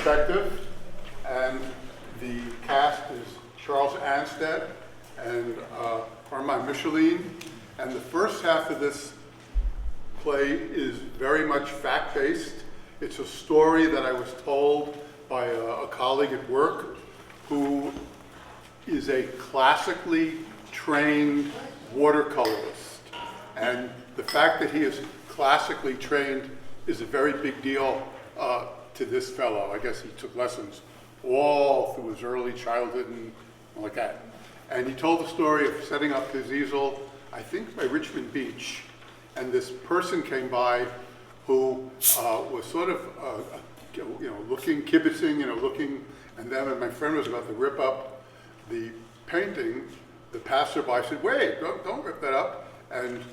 Perspective, and the cast is Charles Anstead and Armand Micheline. And the first half of this play is very much fact-based. It's a story that I was told by a colleague at work who is a classically trained watercolorist. And the fact that he is classically trained is a very big deal to this fellow. I guess he took lessons all through his early childhood and like that. And he told the story of setting up his easel, I think by Richmond Beach. And this person came by who was sort of, looking, kibitzing, looking, and then when my friend was about to rip up the painting, the passerby said, wait, don't rip that up. And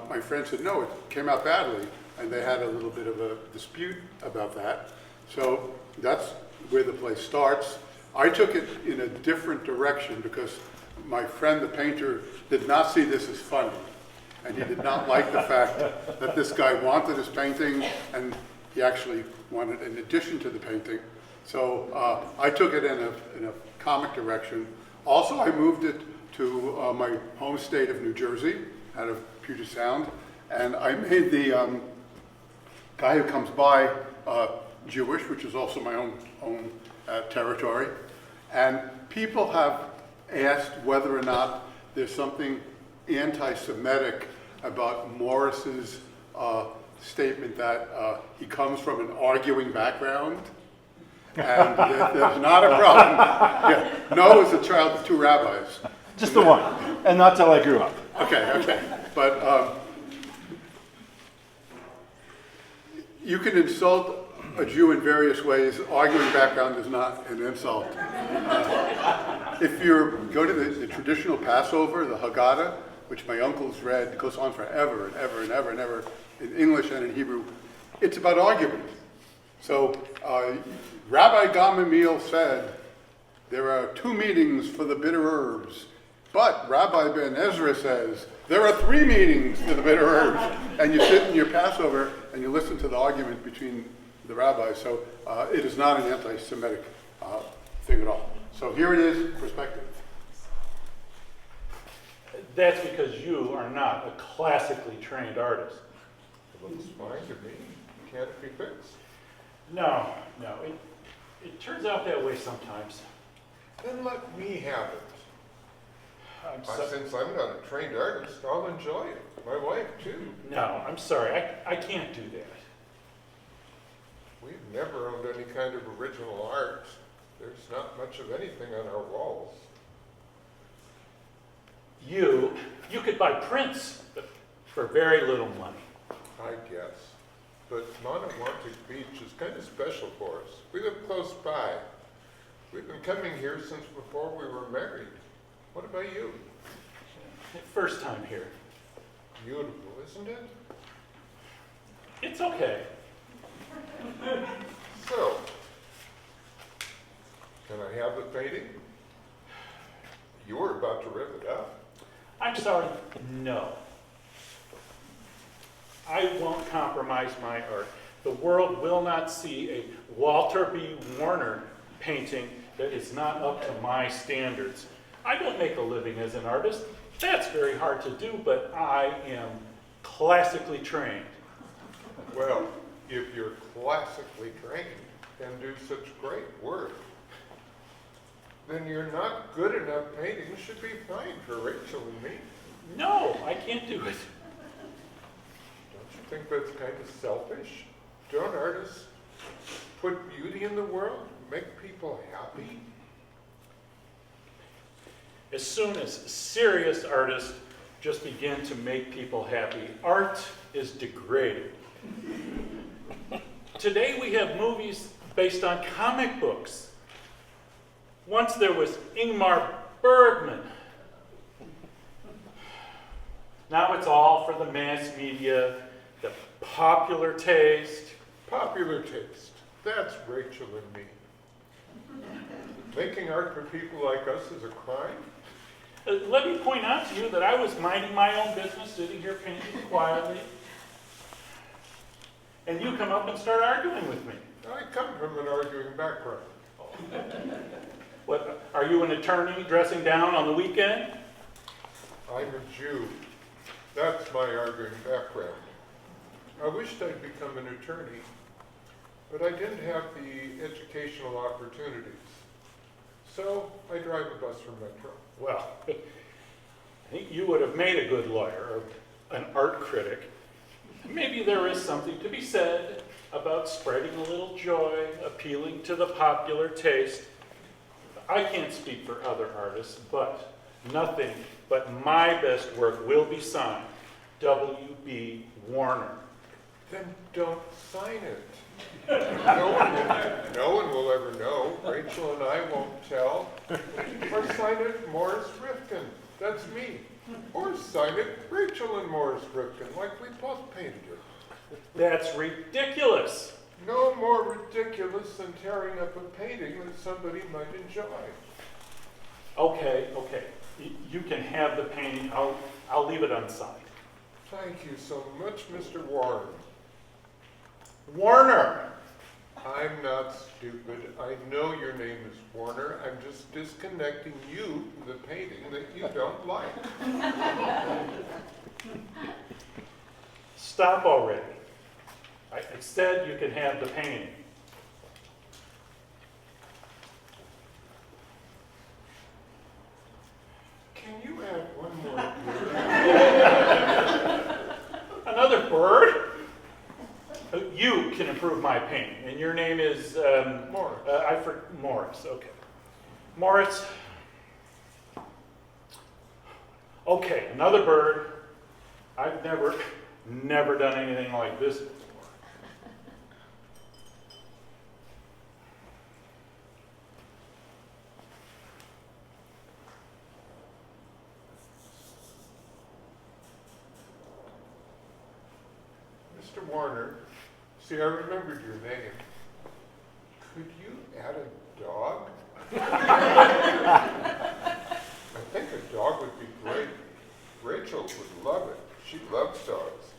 my friend said, no, it came out badly. And they had a little bit of a dispute about that. So that's where the play starts. I took it in a different direction because my friend, the painter, did not see this as funny. And he did not like the fact that this guy wanted his painting, and he actually wanted an addition to the painting. So I took it in a comic direction. Also, I moved it to my home state of New Jersey, out of Puget Sound, and I made the guy who comes by Jewish, which is also my own territory. And people have asked whether or not there's something anti-Semitic about Morris's statement that he comes from an arguing background. And there's not a problem. Yeah. No, as a child of two rabbis. Just the one, and not till I grew up. Okay. But you can insult a Jew in various ways. Arguing background is not an insult. If you go to the traditional Passover, the Haggadah, which my uncle's read, goes on forever and ever and ever and ever in English and in Hebrew, it's about argument. So Rabbi Gamaliel said, there are 2 meetings for the bitter herbs, but Rabbi Ben Ezra says, there are 3 meetings for the bitter herbs. And you sit in your Passover and you listen to the argument between the rabbis. So it is not an anti-Semitic thing at all. So here it is, perspective. That's because you are not a classically trained artist. It looks fine to me. Can't it be fixed? No, it turns out that way sometimes. Then let me have it. Since I'm not a trained artist, I'll enjoy it. My wife, too. No, I'm sorry, I can't do that. We've never owned any kind of original art. There's not much of anything on our walls. You could buy prints for very little money. I guess. But Montemonte Beach is kind of special for us. We live close by. We've been coming here since before we were married. What about you? First time here. Beautiful, isn't it? It's okay. So, can I have the painting? You were about to rip it up. I'm sorry, no. I won't compromise my art. The world will not see a Walter B. Warner painting that is not up to my standards. I don't make a living as an artist. That's very hard to do, but I am classically trained. Well, if you're classically trained and do such great work, then you're not good enough painting should be fine for Rachel and me. No, I can't do it. Don't you think that's kind of selfish? Don't artists put beauty in the world, make people happy? As soon as serious artists just begin to make people happy, art is degraded. Today we have movies based on comic books. Once there was Ingmar Bergman. Now it's all for the mass media, the popular taste. Popular taste. That's Rachel and me. Making art for people like us is a crime? Let me point out to you that I was minding my own business, sitting here painting quietly. And you come up and start arguing with me. I come from an arguing background. What, are you an attorney dressing down on the weekend? I'm a Jew. That's my arguing background. I wished I'd become an attorney, but I didn't have the educational opportunities. So I drive a bus for Metro. Well, I think you would have made a good lawyer, or an art critic. Maybe there is something to be said about spreading a little joy, appealing to the popular taste. I can't speak for other artists, but nothing but my best work will be signed W.B. Warner. Then don't sign it. No one will ever know. Rachel and I won't tell. Or sign it Morris Rifkin. That's me. Or sign it Rachel and Morris Rifkin, like we both painted it. That's ridiculous. No more ridiculous than tearing up a painting that somebody might enjoy. Okay. You can have the painting. I'll leave it unsigned. Thank you so much, Mr. Warren. Warner! I'm not stupid. I know your name is Warner. I'm just disconnecting you from the painting that you don't like. Stop already. I said you can have the painting. Can you add one more bird? Another bird? You can improve my painting, and your name is Morris. Morris. Okay, Morris. Okay, another bird. I've never done anything like this before. Mr. Warner, see, I remembered your name. Could you add a dog? I think a dog would be great. Rachel would love it. She loves dogs.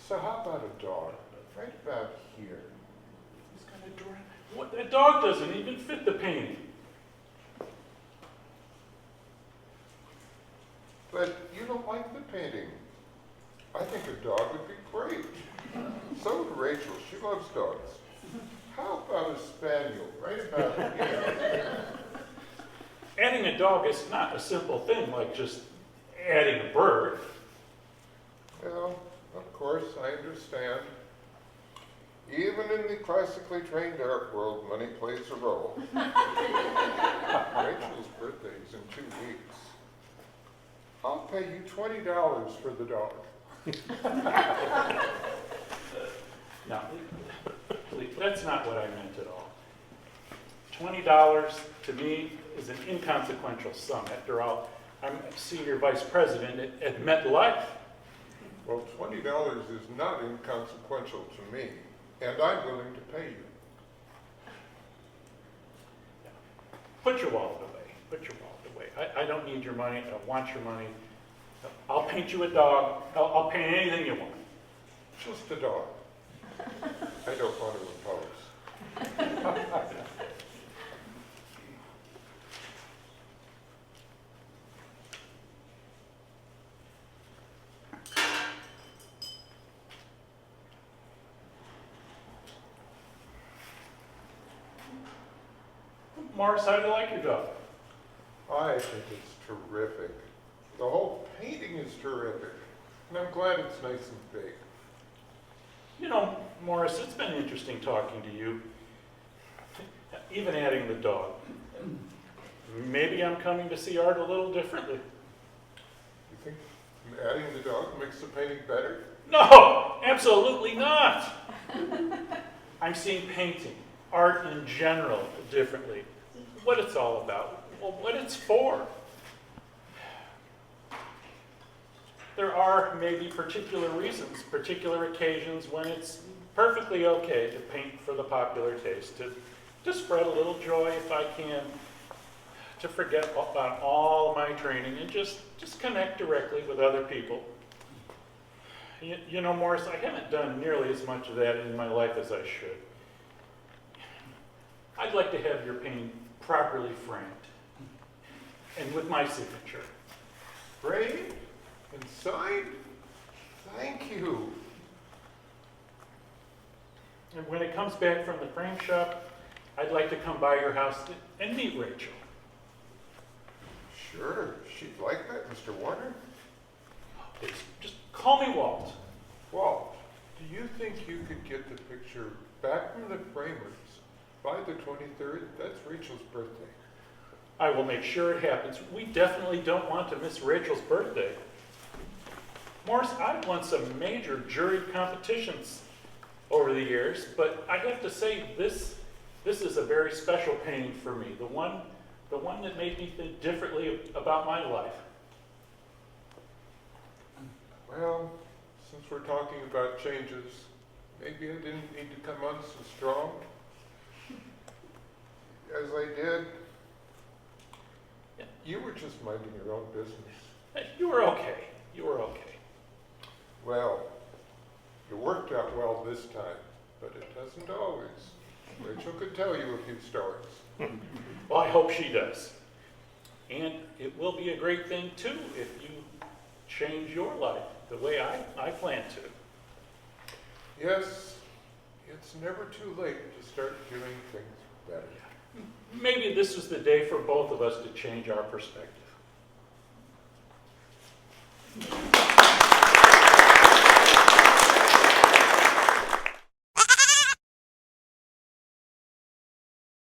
So how about a dog? Right about here. He's got a door. What? The dog doesn't even fit the painting. But you don't like the painting. I think a dog would be great. So would Rachel. She loves dogs. How about a spaniel? Right about here. Adding a dog is not a simple thing like just adding a bird. Well, of course, I understand. Even in the classically trained art world, money plays a role. Rachel's birthday is in 2 weeks. I'll pay you $20 for the dog. No, please, that's not what I meant at all. $20 to me is an inconsequential sum. After all, I'm senior vice president at MetLife. Well, $20 is not inconsequential to me, and I'm willing to pay you. Put your wallet away. Put your wallet away. I don't need your money. I don't want your money. I'll paint you a dog. I'll paint anything you want. Just a dog. I don't want to impose. Morris, how do you like your dog? I think it's terrific. The whole painting is terrific, and I'm glad it's nice and big. You know, Morris, it's been interesting talking to you. Even adding the dog. Maybe I'm coming to see art a little differently. You think adding the dog makes the painting better? No, absolutely not. I'm seeing painting, art in general, differently. What it's all about, well, what it's for. There are maybe particular reasons, particular occasions when it's perfectly okay to paint for the popular taste, to spread a little joy if I can, to forget about all my training and just connect directly with other people. You know, Morris, I haven't done nearly as much of that in my life as I should. I'd like to have your painting properly framed and with my signature. Framed and signed? Thank you. And when it comes back from the frame shop, I'd like to come by your house and meet Rachel. Sure, she'd like that, Mr. Warner. Please, just call me Walt. Walt, do you think you could get the picture back from the framers by the 23rd? That's Rachel's birthday. I will make sure it happens. We definitely don't want to miss Rachel's birthday. Morris, I've won some major jury competitions over the years, but I have to say this is a very special painting for me. The one that made me think differently about my life. Well, since we're talking about changes, maybe I didn't need to come on so strong as I did. Yeah. You were just minding your own business. You were okay. You were okay. Well, it worked out well this time, but it doesn't always. Rachel could tell you a few stories. Well, I hope she does. And it will be a great thing, too, if you change your life the way I plan to. Yes, it's never too late to start doing things better. Maybe this is the day for both of us to change our perspective.